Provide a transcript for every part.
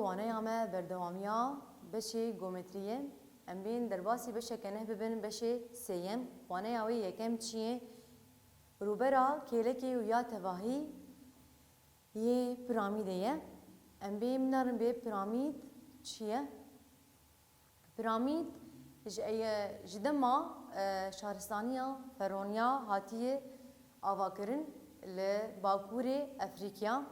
وانه یامه بردوامیا بشه گومتریه ام بین درباسی بشه کنه ببین بشه سیم وانه یاوی یکم چیه روبرا کلکی و یا تواهی یه پیرامیده یه ام بین نرم به پیرامید چیه پیرامید جدما شهرستانیا فرونیا هاتیه آواکرین لباکور افریقیا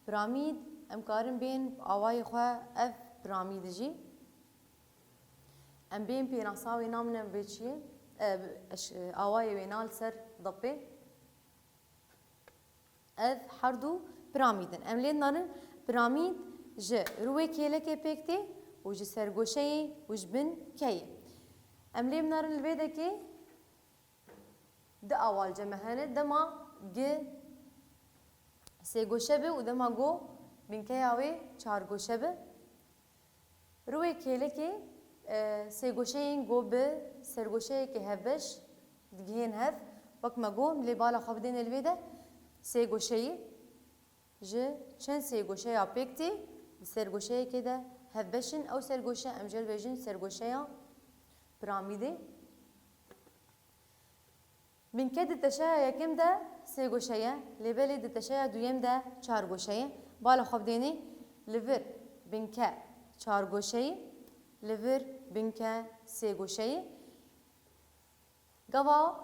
پیرامید امکارن بین آوای خواه اف پیرامید جی ام بین پیراساوی نامنه بچیه آوای وینال سر ضبه اف هردو پیرامیدن ام لین نارن پیرامید ج روی کیله که پکتی و ج سرگوشه و ج بن کیه ام لین نارن الویده که ده اول جمهنه دما گ سه گوشه به و دما گو بینکه آوی چهار گوشه به روی کیله که سه گوشه این گو به سرگوشه که هفش دیگه هف وقت ما گو ملی بالا خواب دین الویده سه گوشه ج چند سه گوشه یا پکتی سرگوشه که ده هفشن او سرگوشه امجل بجن سرگوشه یا پیرامیده بین که دتشه یکم ده سه گوشه لیبلی دتشه دویم ده چهار گوشه بالا خواب دینی لیور بین که چهار گوشه لیور بین که سه گوشه گوا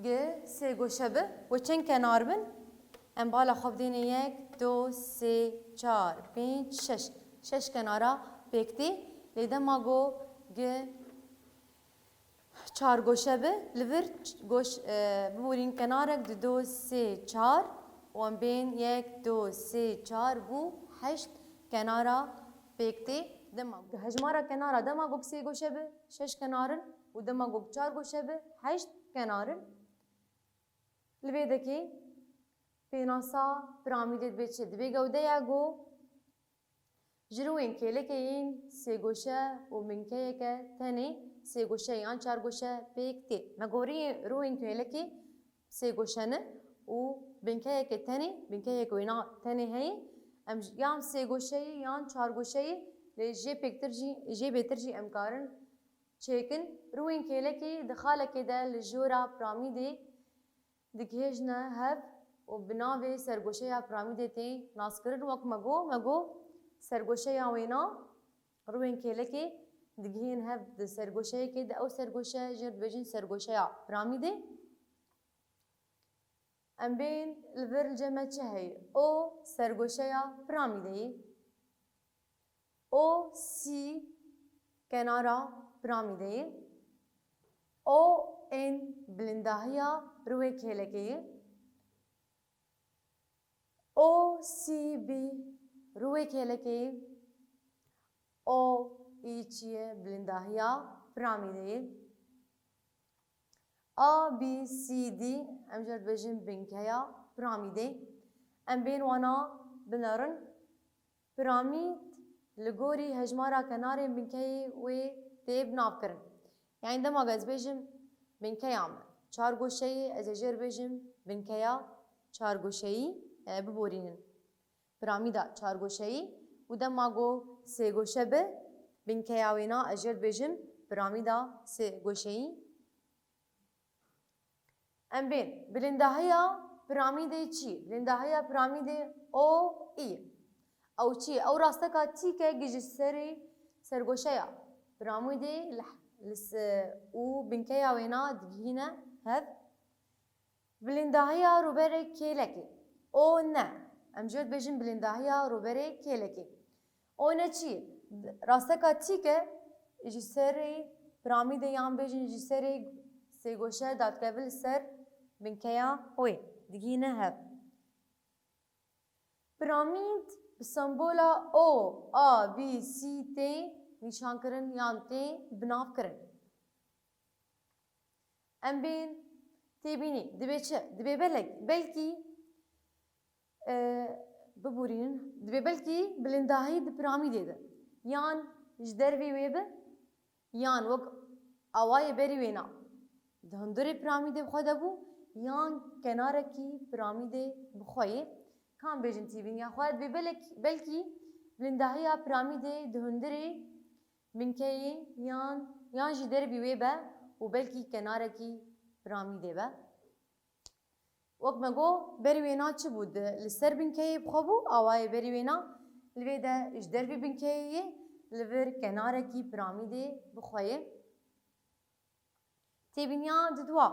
گ سه گوشه به و چند کنار بن ام بالا خواب دینی یک دو سه چهار پنج شش کنارا پکتی لیده ما گو گ چهار گوشه به لیور گوش بورین کنارک دو سه چهار و ام بین یک دو سه چهار بو هشت کنارا پکتی دما هجمارا کنارا دما گوک سه گوشه به شش کنارن و دما گوک چهار گوشه به هشت کنارن لبیده کی پیناسا پیرامیدت بچه دبی گوده یا گو جروین کله که این سه گوشه و منکه که تنی سه گوشه یان چهار گوشه پیکتی مگوری روین کله که سه گوشه نه و بنکه که تنی بنکه که وینا تنی هی ام یان سه گوشه یان چهار گوشه لجی پیکتر جی بهتر جی امکارن چیکن روین کله که دخاله که ده لجورا پیرامیدی دکهجنه هف و بناوی سرگوشه یا پیرامیدی تی ناسکرن وقت مگو سرگوشه یا وینا روین کله که دگهین هف ده سرگوشه که ده او سرگوشه جرد بجن سرگوشه یا پیرامیده ام بین الور الجمع چه هی او سرگوشه یا پیرامیده او سی کنارا پیرامیده او این بلندهیا روی کله که او سی بی روی کله که او ایچیه بلندهیا پیرامیده A, B, C, D امجد بجن بینکهیا پیرامیده ام بین وانا بنارن پیرامید لگوری هجمارا کناری بینکهی وی تیب ناف کرن یعنی دما گز بجن بینکهیا من چهار گوشهی از اجر بجن بینکهیا چهار گوشهی ببورینن پیرامیدا چهار گوشهی و دما گو سه گوشه به بینکهیا وینا اجر بجن پیرامیدا سه گوشهی ام بین بلندهیا پیرامیده چی؟ بلندهیا پیرامیده او ای او چی؟ او راسته که تی که گیجی سرگوشه یا پیرامیده او بینکه یا وینا دگینه هف بلندهیا روبره کلکی او نه امجد بجن بلندهیا روبره کلکی او نه چی؟ راسته که تی که گیجی پیرامیده یان بجن گیجی سرگوشه داد کبل سر بنکیا وی دیگه هف پیرامید سمبولا او آ بی سی تی نشان کرن یان تی بناف کرن ام بین تی بینی دبی چه دبی بلکی ببورین دبی بلکی بلندهی د پیرامیده ده یان جدر وی ویبه یان وک آوای بری وینا دهندری پیرامیده خدا بو یان کناره کی پیرامیده بخوایی کام بیجن تی بین یا خواهد بی بلکی بلنداهیا پیرامیدê di hundirê binkeyê yan jî derbî wê be û belkî kenarekî piramîdê be. Wek me got berî wêna çi bû? Li ser binkeyê bixwebû awayê berî wêna li vê de ji dervî binkeyê yê li vir kenarekî piramîdê bixweye. Têbîniya di dwa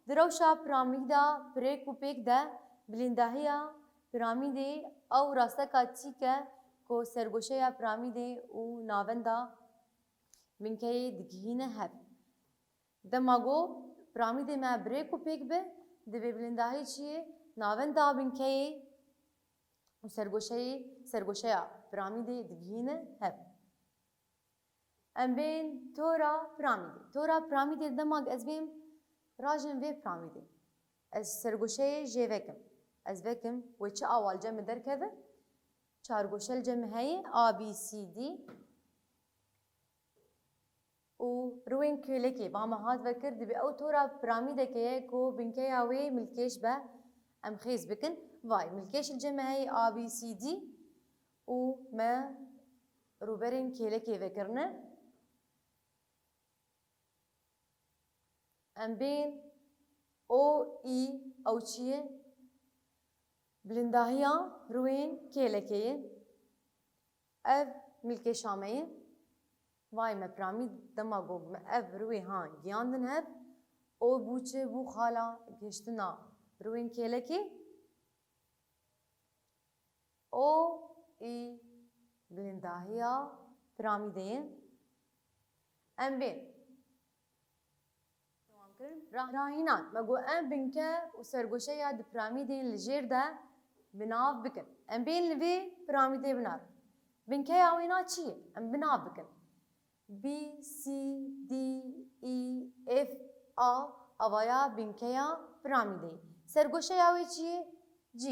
di rewşa piramîda pirêk û pêk de bilîndahiya piramîdê ew rasteka çîk e ku sergoşeya piramîdê û navenda binkeyê digihîne hev. Dema got piramîdê me birêk û pêk be divê bilîndahî çi ye navenda binkeyê û sergoşeya piramîdê digihîne hev. Em bên tora piramîdê. Tora piramîdê dema ez bêm rajên vê piramîdê. Ez sergoşeyê jê vekim. Ez vekim wê çi awal cem derkeve? Çargoşel cem heye A, B, C, D û rûyên kêlekê vame hat vekir dibe ew tora piramîdekê ye ku binkeya wê milkêş be em xêz bikin. Vay milkêşil cem heye A, B, C, D û me rûberên kêlekê vekirine. Em bên O, E ew çi ye? Bilindahiya rûyên kêlekê ye. Ev milkêşa me ye. Vay me piramîd dema got me ev rûyê han giyandin hev o bû çi bû xala gihiştina rûyên kêlekê. O, E bilindahiya piramîdê ye. Em bên rahînan me got em binke û sergoşeya di piramîdên li jêr de binav bikin. Em bên li vê piramîdê binar. Binkeya wêna çi ye? Em binav bikin. B, C, D, E, F, A avaya binkeya piramîdê. Sergoşeya wê çi ye? G.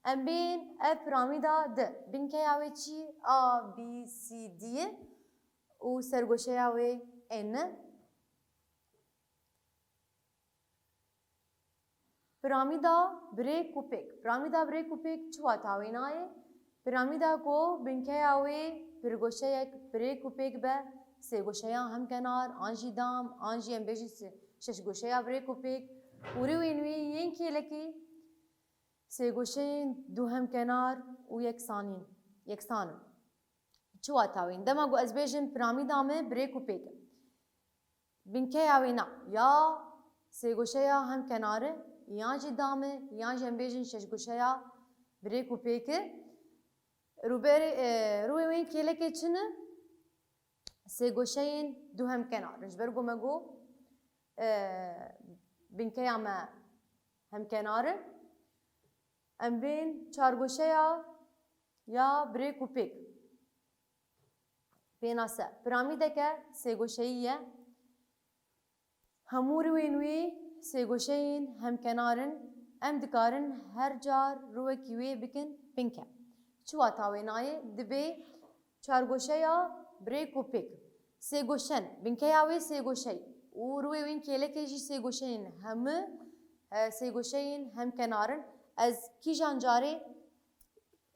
Em bên ev piramîda di. Binkeya wê çi ye? A, B, C, D ye û sergoşeya wê N. Piramîda birêk û pêk. Piramîda birêk û pêk çi wata wêna ye? Piramîda ku binkeya wê pirgoşeyek birêk û pêk be sêgoşeya hemkenar an jî dam an jî em bêjî şeşgoşeya birêk û pêk û rêwên wê yên kêlekê sêgoşeyên du hemkenar û yeksan in. Çi wata wê? Dema got ez bêjim piramîda me birêk û pêk e. Binkeya wêna ya sêgoşeya hemkenar e yan jî dam e yan jî em bêjin şeşgoşeya birêk û pêk e. Rûyê wê kêlekê çi ne? Sêgoşeyên du hemkenar. Ji ber ku me got binkeya me hemkenar e. Em bên çargoşeya ya birêk û pêk. Pêna se piramîdeke sêgoşeyî ye. Hemû rûyên wê sêgoşeyên hemkenar in. Em dikarin her car rûwekî wê bikin pinke. Çi wata wêna ye? Dibe çargoşeya birêk û pêk. Sêgoşen binkeya wê sêgoşey û rûyê wên kêlekê jî sêgoşeyên hemû sêgoşeyên hemkenar in. Ez kîjan carê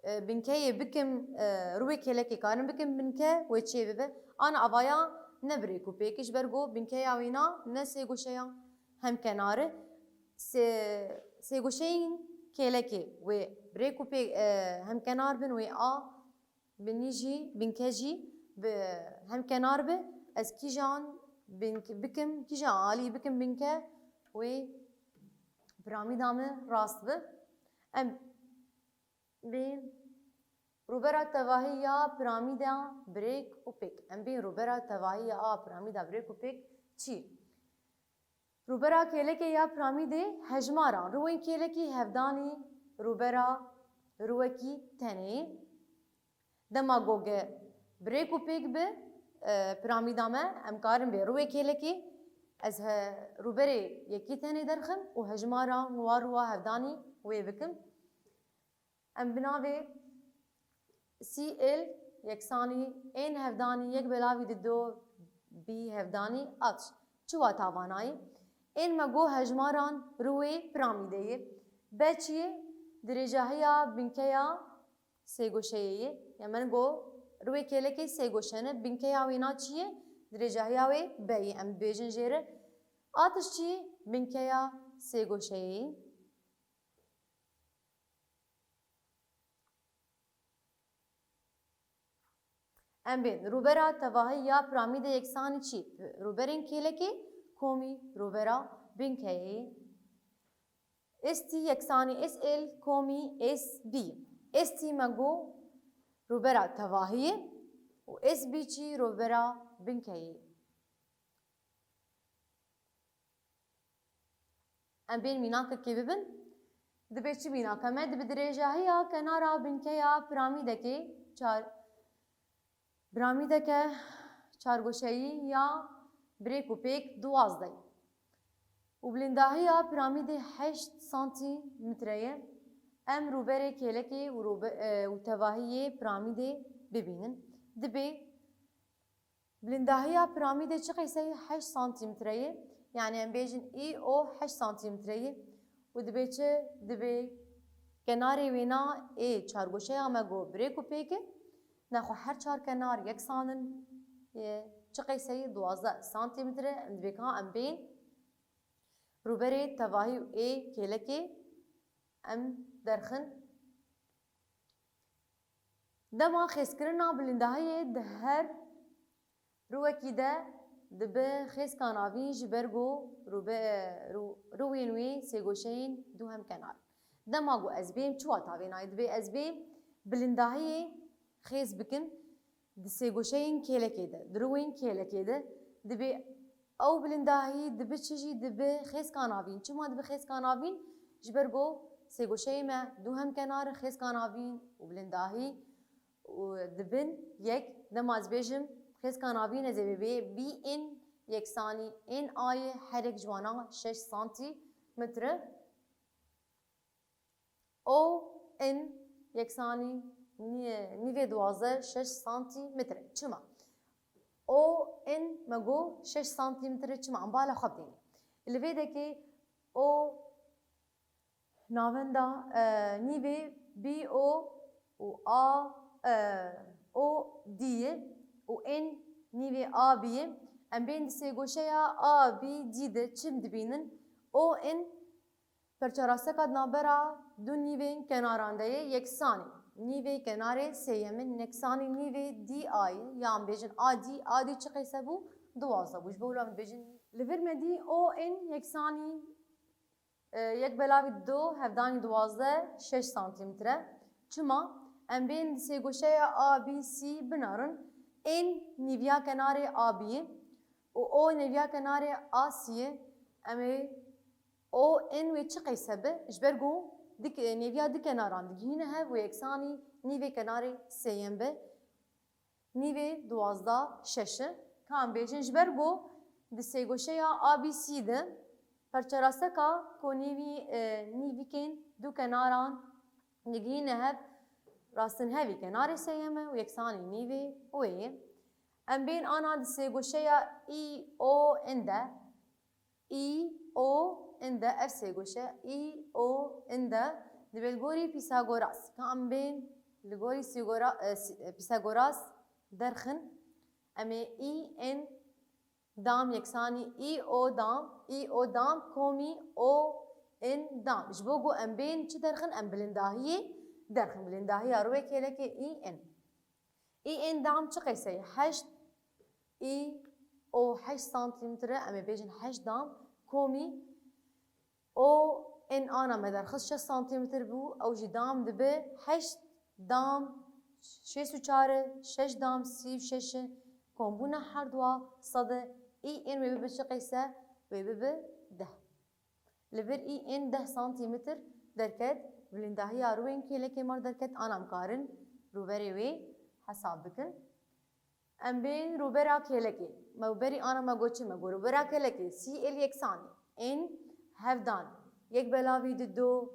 binkeyê bikim rûyê kêlekê karim bikim binke wê çê bibe. Ana avaya ne birêk û pêk ji ber got binkeya wêna ne sêgoşeya hemkenar e. Sêgoşeyên kêlekê wê birêk û pêk hemkenar bin wê a binî jî binke jî hemkenar be. Ez kîjan bikim kîjan alî bikim binke wê piramîda me rast be. Em bên rûbera tevahî ya piramîda birêk û pêk. Em bên rûbera tevahî ya a piramîda birêk û pêk çi? Rûbera kêlekê ya piramîdê hejmaran rûyên kêlekî hevdanî rûbera rûwekî tenê. Dema got birêk û pêk bi piramîda me em karin bê rûyê kêlekê ez rûberê yekî tenê derxim û hejmara war wa hevdanî wê bikim. Em bi navê CL yeksanî ên hevdanî yek belavî di do bî hevdanî aç. Çi wata wana ye? Ên me got hejmaran rûyê piramîdê ye. Be çi ye? Dirêcahiya binkeya sêgoşeyê ye. yani من گو روی کله که سه گوشنه بینکه یا وینا چیه درجه یا وی بی ام بیجن جره آتش چی بینکه یا سه گوشه ام بین روبرا تواهی یا پیرامید یکسانی چی روبرین کله که کومی روبرا بینکه استی یکسانی اس ال کومی اس بی استی مگو روبرا تواهی و اس بی چی روبرا بینکه ام بین میناک کی ببن دبی چی میناک ما دب درجه یا کنارا بینکه یا پیرامید که چار پیرامید که چار گوشه‌ای یا بریک و پیک 12 و بلندهی یا پیرامید 8 سانتی متره ام روبره کلکی و تواهی پیرامید ببینن دبی بلندهی یا پیرامید چه قیسه 8 سانتی متره yani ام بیجن ای او 8 سانتی متره و دبی چه دبی کناری وینا ای چارگوشه اما گو بریک و پیکه نخو هر چار کنار یک سانن چه قیسه 12 سانتی متره دبی که ام بین روبره تواهی ای کلکی ام درخن دما خیس کرنا بلندهی ده هر روکی ده دبه خیس کاناوی جبرگو روینوی سیگوشین دو هم کنار دما گو از بیم چوا تاوینای دبه از بیم بلندهی خیس بکن ده سیگوشین کلکی ده دروین کلکی ده دبه او بلندهی دبه چجی دبه خیس کاناوین چما دبه خیس کاناوین جبرگو سیگوشه ما دو هم کنار خیس کاناوین و بلندهی و دبن یک نماز بیجم خیس کاناوین از بی این یک ثانی این آیه هر یک جوانا 6 سانتی متر او این یک ثانی نیوه 12 6 سانتی متر چما او این مگو 6 سانتی متر چما انبالا خواب دینی اللي بيده كي او ناوندا نیوه بی او و آ او دیه و این نیوه آ بیه ام بین سه گوشه یا آ بی دیده چم دبینن او این پرچراسه کد نابرا دو نیوه کنارانده یکسانی نیوه کناره سیمن نکسانی نیوه دی آی یا ام بیجن آ دی چه قیسه بو 12 بوش بولا ام بیجن لفرمه دی او این یکسانی یک بلاوی دو هفدانی 12 6 سانتی متره چما ام بین سه گوشه آ بی سی بنارن این نیویا کنار آ بی و او نیویا کنار آ سی امی او این وی چه قیسه به اجبرگو دک نیویا دک کناران دگینه ها و یکسانی نیوی کنار سیم به نیوی 12 6 کام بیجن اجبرگو دی سه گوشه آ بی سی ده پرچراسه کا کو نیوی کن دو کناران نگینه هب راستن هوی کنار سیمه و یکسانی نیوی اوی ام بین آنا دسه گوشه ای او انده ای او انده اف سه گوشه ای او انده دبیل گوری پیساگوراس که ام بین لگوری پیساگوراس درخن امی ای ان دام یکسانی ای او دام کومی او ان دام جبوگو ام بین چه درخن ام بلنداهی درخن بلنداهی اروی کله که ای ان دام چه قیسه 8 ای او 8 سانتی متر ام بیجن 8 دام کومی او ان آنا مدرخص 6 سانتی متر بو او جی دام دبه 8 دام 6 و 4 6 دام 6 كومبونا حردوا صدى اي ان ويبه شقيسه ويبه ده لفر اي ان 10 سنتيمتر دركت بلندهي اروين كيله كمار دركت انا مقارن روبري وي حساب بكن ام بين روبرا كيله كي موبري انا ما گوچي ما روبرا كيله كي سي ال يكساني ان هفدان يك بلاوي دو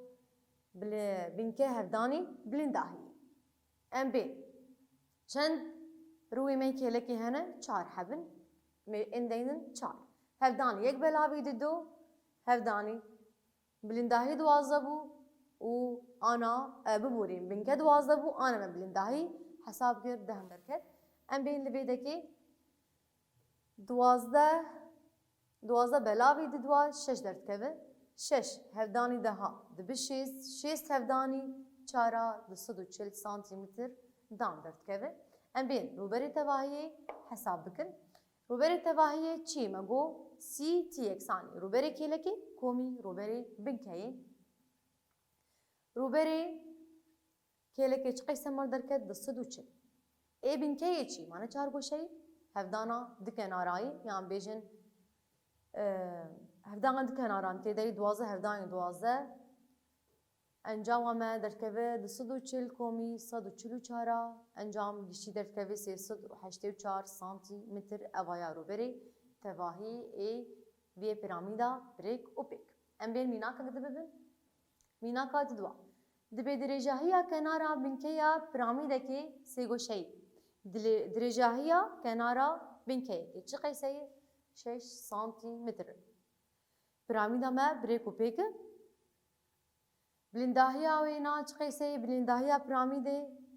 بل بنكه هفداني بلندهي ام بين چند روی می کله که هنه 4 حبن می اندینن 4 هفدانی یک بلاوی دو هفدانی بلندهی 12 بو و آنا ببوریم بنکه 12 بو آنا من بلندهی حساب كر دهم دركت ام بين لبيدكي دوازده بلاوی دوا 6 درد کبه 6 هفدانی دها دبی 6 هفدانی چارا 240 سانتیمتر دام درد کبه ام بین روبری تواهی حساب بکن روبری تواهی چی مگو سی تی اکسانی روبری کیلکی کومی روبری بنکهی روبری کیلکی چقی سمر درکت 240 ای بنکهی چی مانه چار گوشی هفدانا دکنارایی یان بیجن هفدان دکناران تیدی 12 هفدان 12 انجام ما درکوه 240 کومی 144 انجام گشتی درکوه 384 سانتی متر اوایا رو بری تواهی ای وی پیرامیدا بریک و پیک ام بین میناکا گده ببین میناکا ددوا دبی درجاهیا کنارا بنکیا پیرامیدا که سیگوشی درجاهیا کنارا بنکیا که چه قیسه 6 سانتیمتر پیرامیدا ما بریک و پیک بلنداهیا وینا چقیسه بلنداهیا پیرامیده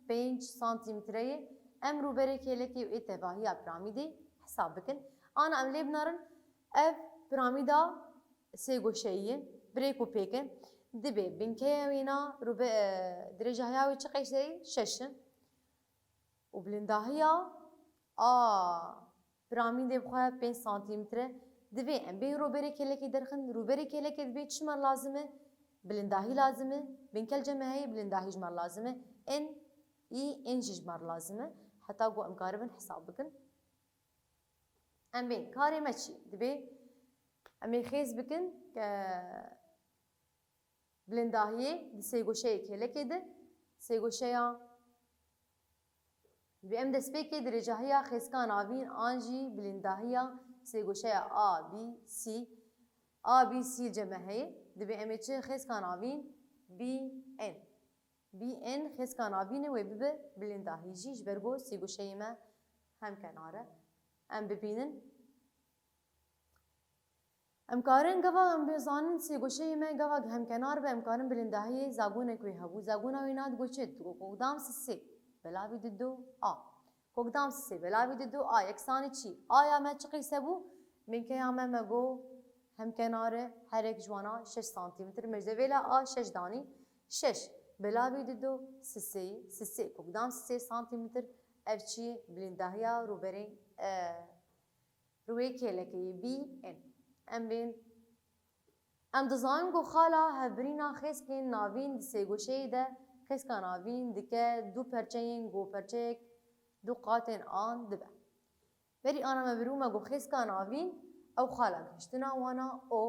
5 سانتیمتره ام روبری کلکی و اتفاهیا پیرامیده حساب بکن آن عملی بنارن اف پیرامیدا سه گوشهیه بریک و پیکن دبی بنکه وینا درجاهیا و چقیسه 6 و بلنداهیا پیرامیده بخواه 5 سانتیمتره دبی ام بی روبری کلکی درخن روبری کلکی دبی چمر لازمه بلنداهی لازمه بنكل جمعي بلنداهي جمر لازمه ان جمر لازمه حتى قو امكاربن حساب بكن ام بين كاري ماشي دبي امي خيز بكن ك بلنداهي دي سيغوشي كيله كده سيغوشيا دبي ام دسبيكي درجاهيا خيز كان عابين انجي بلنداهيا سيغوشيا ا بي سي ا بي سي جمعي دبي ام اتش خيز كانابين بي ان خيز كانابين وبب بلنداهي جيش برغو سيغو شيما هم كناره ام ببينن ام كارن غوا ام بيزانن سيغو شيما غوا هم كنار بام كارن بلنداهي زاغونه كوي هبو زاغونه ويناد گوچت قدام سسي بلاوي ددو قدام سسي بلاوي ددو يكساني چي يا ما چقي سبو من كياما مگو هم کناره هر یک جوانا 6 سانتیمتر مجدویلا 6 دانی 6 بلاوی دو سسی کدام 3 سانتیمتر افچی بلنداهیا روبری روی کلکی بی ان ام بین ام دزایم گو خالا هبرینا خیس کن ناوین سی گوشه ده خیس کن ناوین دکه دو پرچین گو پرچک دو قاتن آن دبه بری آنا مبرومه گو خیس کن ناوین او خالق هشتنا وانا او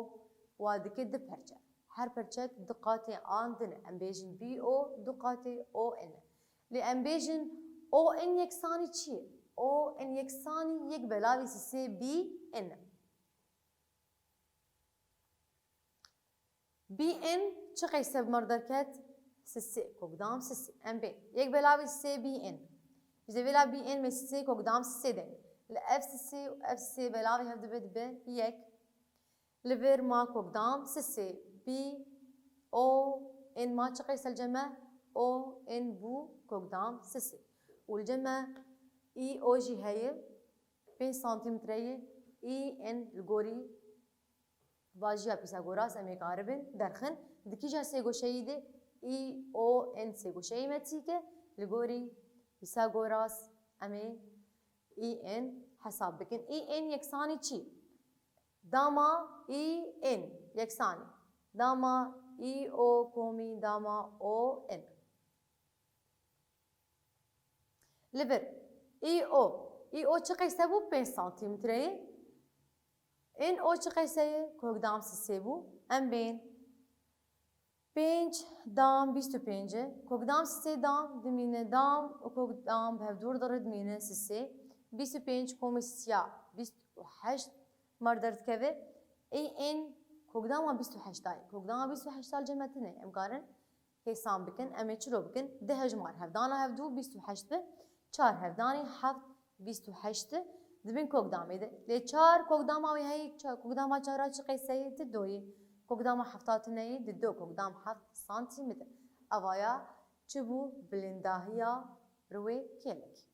وادكي د پرچه هر پرچك دقاتي آن دن امبيجن بي او دقاتي او ان لي امبيجن او ان يكساني چي او ان يكساني يك بلاوي سي بي ان بي ان چقي سب مردركت سي قدام سي ام بي يك بلاوي سي بي ان اذا بلا بي ان مسي قدام سي دن الاف سي و اف سي بلاوي هفد بد ب يك لفير ما قدام سي بي او ان ما تقيس الجمع او ان بو قدام سي والجمع اي او جي هي 5 سنتيمتر اي ان الجوري واجيا بيثاغوراس امي قاربن درخن دكيجا سيغو شيده اي او ان سيغو شي متيكه الجوري بيثاغوراس امي اي ان حساب بكن اي ان يكساني چي داما اي ان يكساني داما اي او كومي داما او ان لبر اي او چقي سبو 5 سنتيمتر ان او چقي سي قدام سيبو ام بين 5 دام 25 قدام سي دام دمينه دام وقدام بهدور درد مينه سي 25 كوميسيا 28 مردرت كذا اي ان قدام 28 داي قدام 28 سال جمعتنا امكارن حساب بكن امچلو بكن ده هجمار هفدانا هفدو 28 4 هفداني 7 28 دبن قدام ده ل 4 قدام وي هي قدام 4 چقي سي تدوي قدام حفتاتنا ددو قدام 7 سنتيمتر اوايا چبو بلنداهيا روی کلکی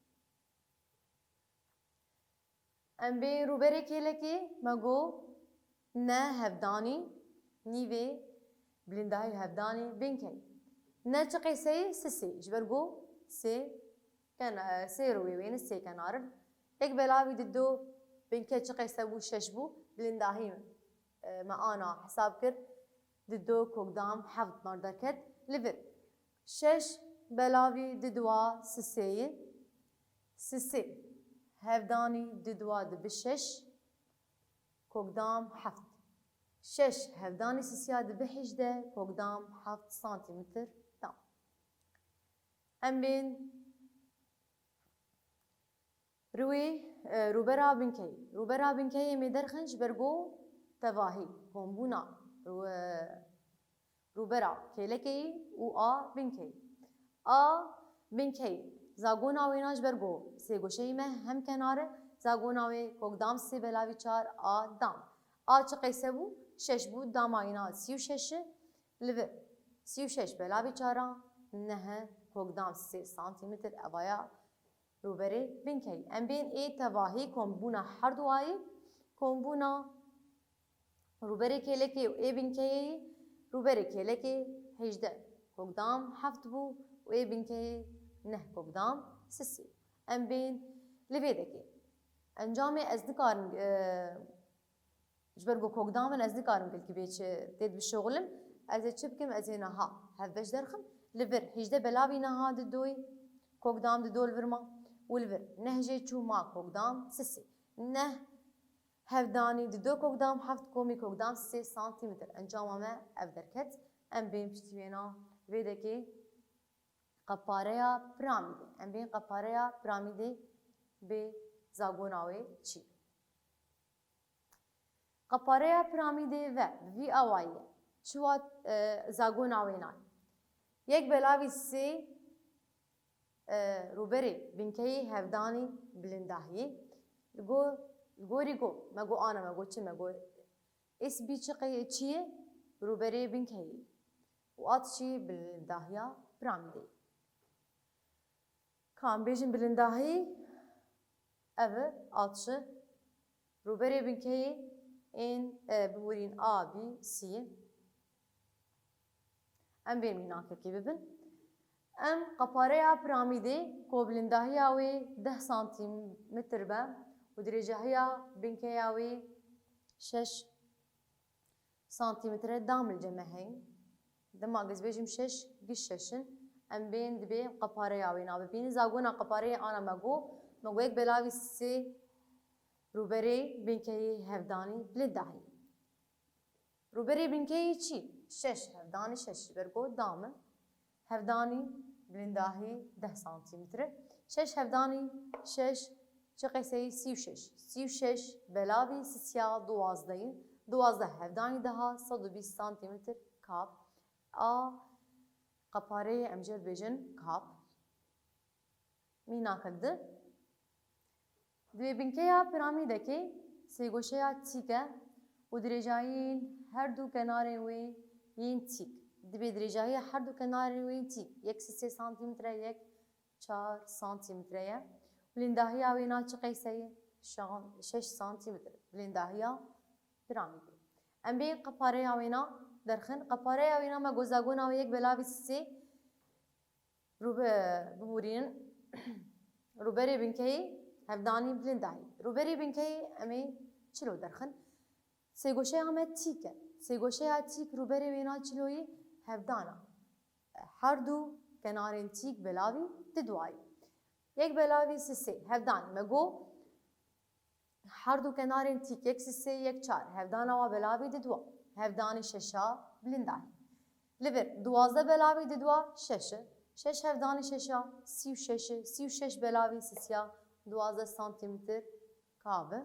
ام بی روبری کلکی مگو نه هفدانی نیوی بلندهی هفدانی بینکی نه چقی سی جبرگو سی روی وین سی کنارن یک بلاوی دو بینکه چقی سبو شش بو بلندهی ما آنا حساب کرد دو کودام حفظ مردکت لبر شش بلاوی دوا سی هفدانی دوا دبشش کودام حفظ شش هفدانی سسیا دبحجده کودام حفظ سانتیمتر دام ام بین روبرا بنکی میدرخنش برگو تواهی کومبونا روبرا کلکی و بنکی زاگونا ویناش برگو سی گوشه مه هم کناره زاگونا وی کوگدام سی بلاوی چار دام چقی سبو شش بود دام اینا 36 لور 36 بلاوی چارا نه کوگدام 3 سانتیمتر اوایا روبری بنکی ام بین ای تواهی کومبونا هر دوایی کومبونا روبری کلکی و ای بنکی روبری کلکی 18 کوگدام 7 بو و ای بنکی نه کوگدام 3 ام بین لویدکی انجام از نکارن جبرگو کوگدام از نکارن کل کی بیچ دید بشغلم از چه بکم از اینها هفش درخم لور 18 بلاوی نها دوی کوگدام دول ورما ولور نهجه چو ما کوگدام 3 نه هفدانی دو کوگدام 7 کومی کوگدام 3 سانتیمتر انجام ما اف درکت ام بین پشتینا ویدکی قپاریا پیرامیده ام بین قپاریا پیرامیده به زاگوناوی چی قپاریا پیرامیده و وی اوایه چوات زاگوناوی نای یک بلاوی 3 روبری بنکی هفدانی بلندهی گو مگو آنا مگو چی مگو اس بی چیه روبری بنکی و آت چی بلندهیا برامیده کام بیشن بلندهی اوه آتش روبری بنکی این بورین بی سی ام بین میناکه کی ببین ام قپاره پیرامیده کوبلندهی آوی 10 سانتیمتر با و درجهی بنکی آوی 6 سانتیمتر دامل جمعه دماغز بیشم 6 گششن ام بین دبی قپاره آوی نا ببینی زاگونا قپاره آنا مگو یک بلاوی 3 روبری بنکی هفدانی بلندهی روبری بنکی چی 6 هفدانی 6 برگو دامه هفدانی بلندهی 10 سانتیمتر 6 هفدانی 6 چقی 36 بلاوی سیا 12 هفدانی دها 120 سانتیمتر کاب قپاره امجد بیجن کاب مینا کرده دوی بنکیا پیرامیده که سی گوشه تیکه و درجاین هر دو کناره وی یین تیک دبی درجایی هر دو کناری وی تیک یک 3 سانتیمتر یک 4 سانتیمتره بلندهی آوینا چقی سی 6 سانتیمتر بلندهی پیرامیده ام بین قپاره آوینا درخن قپاره آوینا ما گوزاگون آوی یک بلاوی 3 ببورین روبری بنکی هفدانی بلندهی روبری بنکی امی چلو درخن سی گوشه همه تیکه سی گوشه تیک روبری وینا چلوی هفدانا هر دو کنارین تیک بلاوی ددوایی یک بلاوی 3 هفدان مگو هر دو کنارین تیک یک 3 یک 4 هفدانا و بلاوی ددوا هفدانی 6 بلندهی لور 12 بلاوی ددوا 6 هفدانی 6 36 بلاوی 3 12 سانتیمتر کابه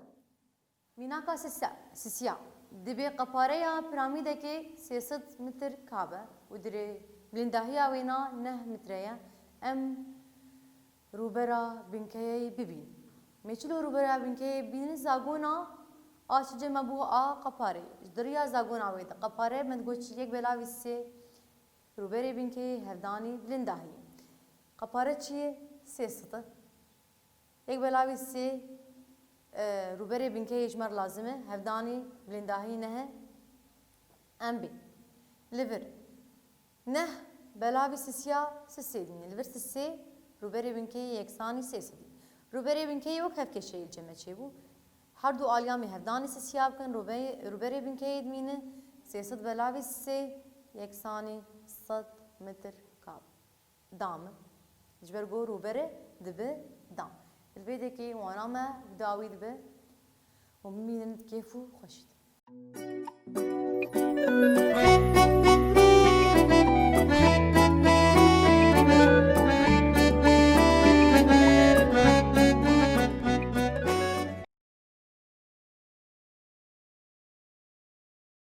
میناکا سسیا دبی قپاره یا پیرامیده که 300 متر کابه و دری بلندهی آوینا 9 متره ام روبرا بنکهی ببین میچلو روبرا بنکهی ببین زاگونا آشجه مبو قپاره دریا زاگونا وید قپاره من گوچ یک بلاوی 3 روبری بنکهی هفدانی بلندهی قپاره چیه سه سطح یک بلاوی سه روبره بینکه اجمر لازمه هفدانی بلنداهی نه ام بی لیور نه بلاوی سیا سه دینی لیور سه روبره بینکه یکسانی سه دی روبره بینکه یک هف کشیل جمع چه بو هر دو آلیامی هفدانی سیاب کن روبره بینکه ادمینه سیاست بلاوی سه یکسانی 100 متر کاب دام جبر گو روبره دبه دام البيت كي وانا ما داوي دبه ومين كيفو خشت